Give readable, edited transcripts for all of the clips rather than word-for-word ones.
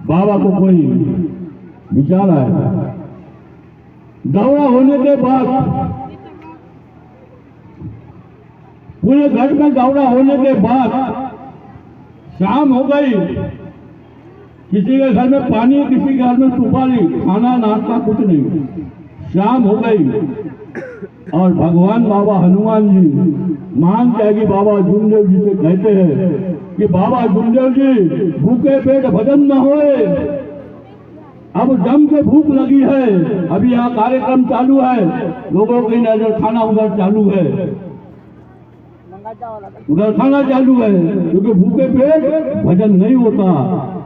बाबा को कोई विचार आया। दौरा होने के बाद पूरे घर में दौरा होने के बाद शाम हो गई। किसी के घर में पानी, किसी के घर में सुपारी, खाना नाश्ता कुछ नहीं। शाम हो गई और भगवान बाबा हनुमान जी मानते हैं कि बाबा जुमदेव जी से कहते हैं कि बाबा जुमदेव जी भूखे पेट भजन न होए, अब जम के भूख लगी है। अभी यहाँ कार्यक्रम चालू है, लोगों की नजर खाना उधर चालू है, उधर खाना चालू है, क्योंकि भूखे पेट भजन नहीं होता।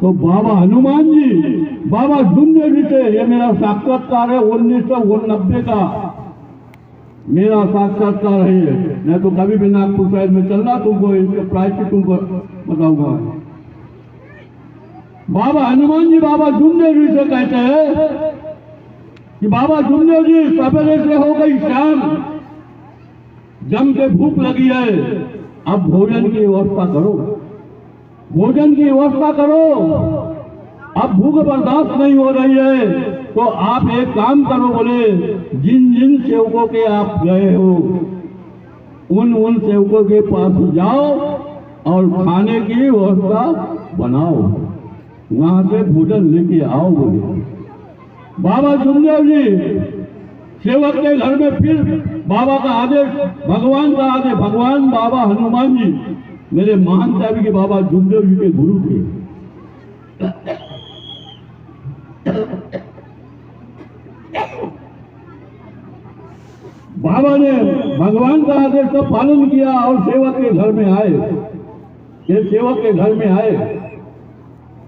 तो बाबा हनुमान जी बाबा जुमदेव जी से, ये मेरा साक्षात्कार है 1989 का मेरा साक्षात्कार है। मैं तो कभी भी नागपुर साइड में चल रहा, तुमको इसके प्रायश्चित तुमको बताऊंगा। बाबा हनुमान जी बाबा जुमदेव जी से कहते हैं कि बाबा जुमदेव जी सवेरे से हो गई शाम, जम के भूख लगी है, अब भोजन की व्यवस्था करो, भोजन की व्यवस्था करो। अब भूख बर्दाश्त नहीं हो रही है, तो आप एक काम करो, बोले जिन जिन सेवकों के आप गए हो उन सेवकों के पास जाओ और खाने की व्यवस्था बनाओ, वहां से भोजन लेके आओ। बोले बाबा जुमदेव जी सेवक के घर में, फिर बाबा का आदेश, भगवान का आदेश। भगवान बाबा हनुमान जी मेरे महान साहब के बाबा जुमदेव जी के गुरु थे। बाबा ने भगवान का आदेश का पालन किया और सेवक के घर में आए। ये सेवक के घर में आए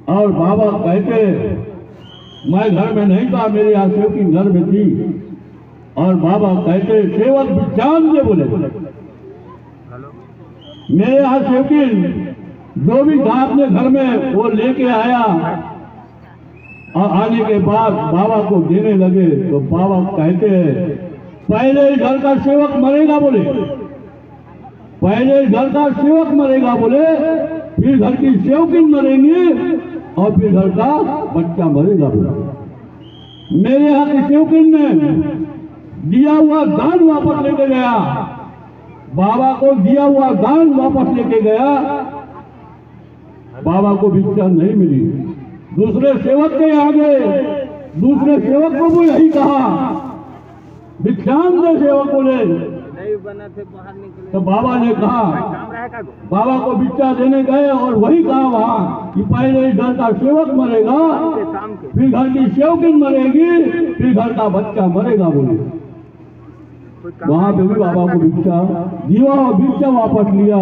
और बाबा कहते, मैं घर में नहीं था, मेरे यहाँ सेवकी घर में थी। और बाबा कहते, सेवक विज्ञान से बोले, मेरे यहाँ सेवकी जो भी था अपने घर में वो लेके आया और आने के बाद बाबा को देने लगे। तो बाबा कहते हैं, पहले ही घर का सेवक मरेगा, बोले पहले ही घर का सेवक मरेगा, बोले फिर घर की सेवकी मरेंगी और फिर घर का बच्चा मरेगा। बोले मेरे यहाँ की सेवकी ने दिया हुआ दान वापस लेके गया, बाबा को दिया हुआ दान वापस लेके गया, बाबा को भिक्षा नहीं मिली। दूसरे सेवक के यहाँ गए, दूसरे सेवक को भी यही कहा, भिक्षान दे। सेवक बोले नहीं बना थे, बाहर निकले। तो बाबा ने कहा, बाबा को भिक्षा देने गए और वही कहा वहाँ कि पहले घर का सेवक मरेगा, फिर घर की सेवकी मरेगी, फिर घर का बच्चा मरेगा। बोले वहां पे भी बाबा को भिक्षा दिया और भिक्षा वापस लिया।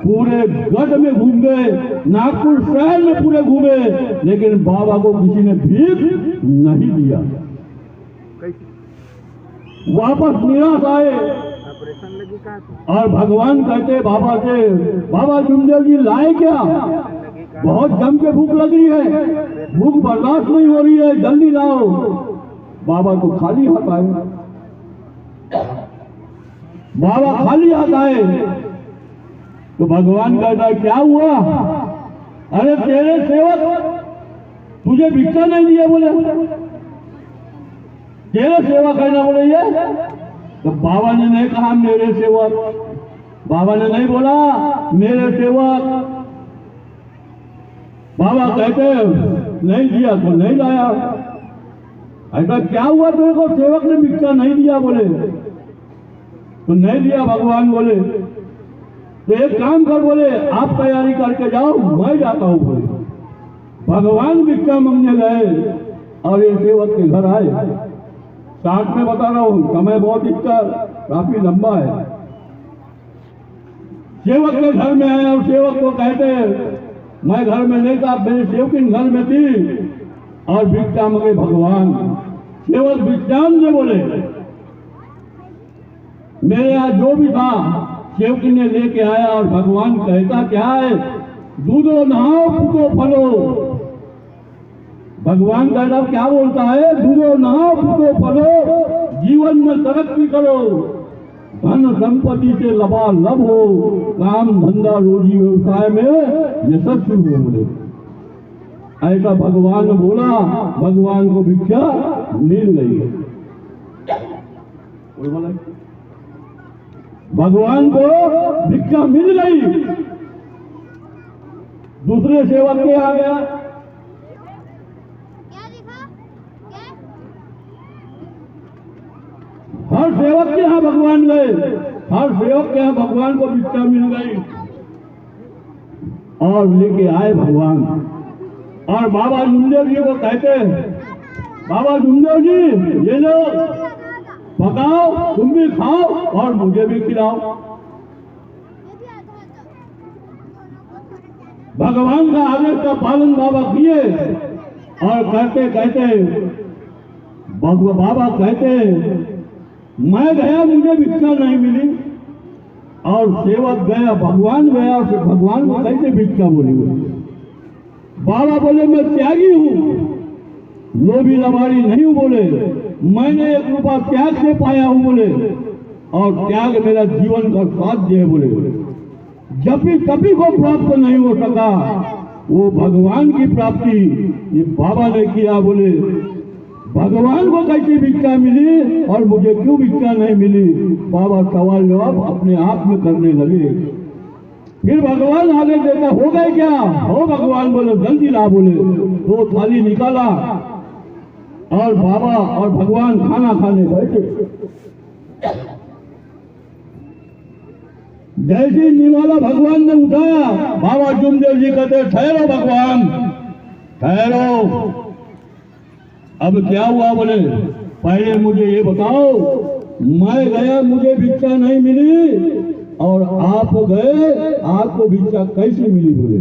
पूरे गढ़ में घूम गए, नागपुर शहर में पूरे घूमे, लेकिन बाबा को किसी ने भीख नहीं दिया। वापस निराश आए और भगवान कहते बाबा से, बाबा जुमदेव जी लाए क्या? बहुत जम के भूख लग रही है, भूख बर्दाश्त नहीं हो रही है, जल्दी लाओ। बाबा को खाली हाथ आए, बाबा खाली हाथ आए तो भगवान कहता, क्या हुआ? अरे तेरे सेवक तुझे भिक्षा नहीं दिया। बोले तेरे सेवक है ना? बोले ये। तो बाबा ने नहीं कहा मेरे सेवक, बाबा ने नहीं बोला मेरे सेवक। बाबा कहते नहीं दिया तो नहीं लाया। ऐसा क्या हुआ तेरे को, सेवक ने भिक्षा नहीं दिया? बोले तो नहीं दिया। भगवान बोले तो एक काम कर, बोले आप तैयारी करके जाओ, मैं जाता हूं। बोले भगवान भिक्षा मांगने गए और ये सेवक के घर आए। साथ में बता रहा हूं, समय बहुत इसका काफी लंबा है। सेवक के घर में आए और सेवक को कहते मैं घर में नहीं था, मेरी सेवकी घर में थी और भिक्षा मांगे भगवान। सेवक विज्ञान से बोले मेरे यहाँ जो भी था सेवकी ने लेके आया। और भगवान कहता क्या है, दूधो नहाओ पूतो फलो। भगवान कहता क्या बोलता है, दूधो नहाओ पूतो फलो, जीवन में तरक्की करो, धन संपत्ति से लबालब हो, काम धंधा रोजी व्यवसाय में यशस्वी हो। बोले ऐसा भगवान ने बोला, भगवान को भिक्षा मिल गई। भगवान को भिक्षा मिल गई। दूसरे सेवक के आ गया, हर सेवक के यहाँ भगवान गए, हर सेवक के यहाँ भगवान को भिक्षा मिल गई और लेके आए भगवान। और बाबा जुमदेव जी को कहते हैं, बाबा जुमदेव जी ये लो पकाओ, तुम भी खाओ और मुझे भी खिलाओ। भगवान का आदेश का पालन बाबा किए और कहते कहते बाबा कहते मैं गया, मुझे भिक्षा नहीं मिली। और सेवक गया, भगवान गया, और फिर भगवान को कैसे भिक्षा बोली? बाबा बोले मैं त्यागी हूँ, लोभी लबाड़ी नहीं हूँ बोले, मैंने 1 रुपया त्याग से पाया हूँ बोले, और त्याग मेरा जीवन का साध्य है बोले। जब भी कभी को प्राप्त नहीं हो सका, वो भगवान की प्राप्ति ये बाबा ने किया बोले। भगवान को कैसे भिक्षा मिली और मुझे क्यों भिक्षा नहीं मिली? बाबा सवाल जवाब अपने आप में करने लगे। फिर भगवान आगे देता, हो गए क्या? हो भगवान बोले, जल्दी ला बोले। 2 थाली निकाला और बाबा और भगवान खाना खाने बैठे। जैसे निवाला भगवान ने उठाया, बाबा जुमदेव जी कहते ठहरो भगवान ठहरो। अब क्या हुआ बोले, पहले मुझे ये बताओ, मैं गया मुझे भिक्षा नहीं मिली और आप गए आपको भिक्षा कैसे मिली बोले?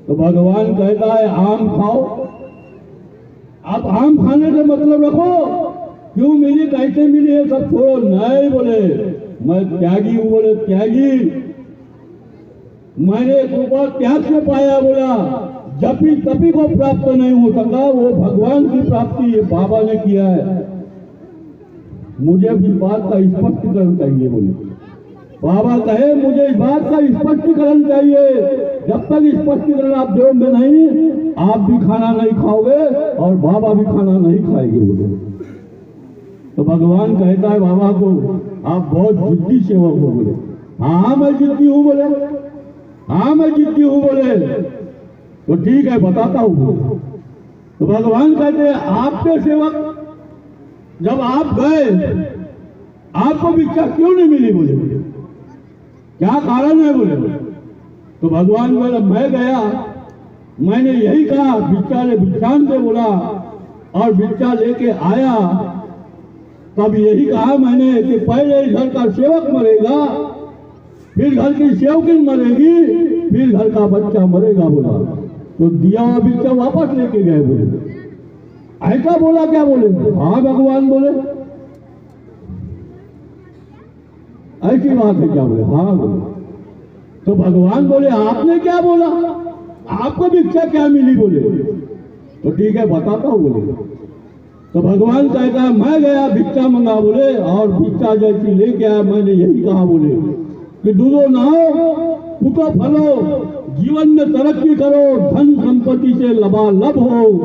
तो भगवान कहता है आम खाओ। आप आम खाने से मतलब रखो, क्यों मिली कैसे मिली ये सब छोड़ो। नहीं बोले, मैं त्यागी हूं बोले, त्यागी, मैंने 1 रुपया त्याग से पाया बोला। जब भी कभी को प्राप्त नहीं हो सका, वो भगवान की प्राप्ति ये बाबा ने किया है। मुझे इस बात का स्पष्टीकरण चाहिए बोले। बाबा कहे मुझे इस बात का स्पष्टीकरण चाहिए। जब तक स्पष्टीकरण आप दोगे नहीं, आप भी खाना नहीं खाओगे और बाबा भी खाना नहीं खाएंगे बोले। तो भगवान कहता है बाबा को, आप बहुत जिद्दी सेवक हो बोले। हाँ मैं जिद्दी हूँ बोले, हाँ मैं जिद्दी हूँ बोले। तो ठीक है बताता हूँ। तो भगवान कहते हैं आपके सेवक जब आप गए आपको भिक्षा क्यों नहीं मिली बोले, क्या कारण है बोले? तो भगवान बोले मैं गया, मैंने यही कहा भिक्षा ले भिक्षान से बोला और भिक्षा लेके आया। तब यही कहा मैंने कि पहले घर का सेवक मरेगा, फिर घर की सेवकिन मरेगी, फिर घर का बच्चा मरेगा बोला। तो दिया हुआ भिक्षा वापस लेके गए बोले। ऐसा बोला क्या बोले? हाँ भगवान बोले। ऐसी बात है क्या बोले? हाँ बोले। तो भगवान बोले आपने क्या बोला, आपको भिक्षा क्या मिली बोले? तो ठीक है बताता हूँ बोले। तो भगवान कहता है मैं गया भिक्षा मंगा बोले, और भिक्षा जैसी लेके आया मैंने यही कहा बोले कि दूधो नहाओ, फूटो फलो, जीवन में तरक्की करो, धन संपत्ति से लबालब हो,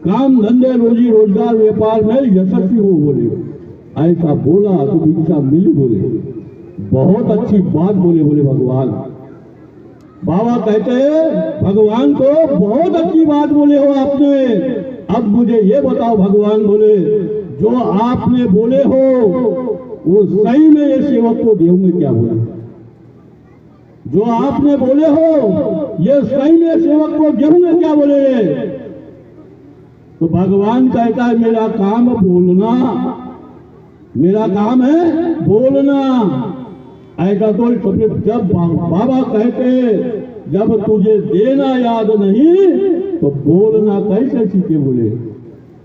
काम धंधे रोजी रोजगार व्यापार में यशस्वी हो बोले। ऐसा बोला तो भिक्षा मिली बोले। बहुत अच्छी बात बोले बोले भगवान। बाबा कहते हैं भगवान को बहुत अच्छी बात बोले हो आपने। अब मुझे ये बताओ भगवान बोले, जो आपने बोले हो वो सही में ये सेवक को देंगे क्या बोले? जो आपने बोले हो ये सही में सेवक को देंगे क्या बोले? तो भगवान कहता है मेरा काम बोलना, मेरा काम है बोलना। ऐसा तो जब बाबा कहते जब तुझे देना याद नहीं तो बोलना कैसे सीखे बोले।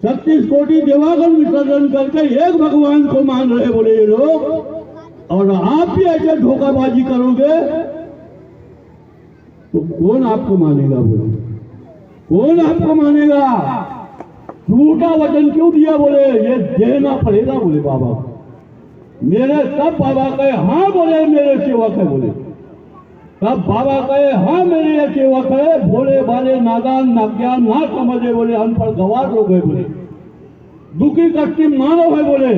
36 कोटि देवागण विसर्जन करके एक भगवान को मान रहे बोले ये लोग, और आप भी ऐसे धोखाबाजी करोगे तो कौन आपको मानेगा बोले? कौन आपको मानेगा? झूठा वचन क्यों दिया बोले? ये देना पड़ेगा बोले बाबा। मेरे सब बाबा कहे हाँ बोले मेरे सेवक है बोले, तब बाबा कहे हाँ मेरे ये सेवक है, भोले बाबा भाले नादान नाज्ञान ना समझे बोले, अनपढ़ गवार लोग है बोले, दुखी कष्टी मानव है बोले,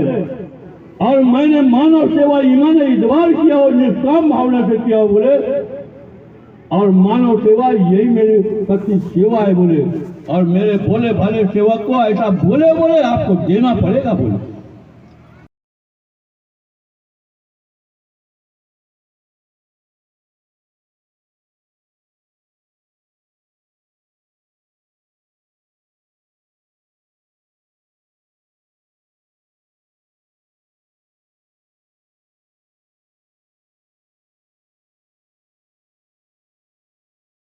और मैंने मानव सेवा ईमान इतबार किया और निष्काम भावना से किया बोले, और मानव सेवा यही मेरी सच्ची सेवा है बोले, और मेरे भोले भाले सेवक को ऐसा बोले बोले आपको देना पड़ेगा बोले।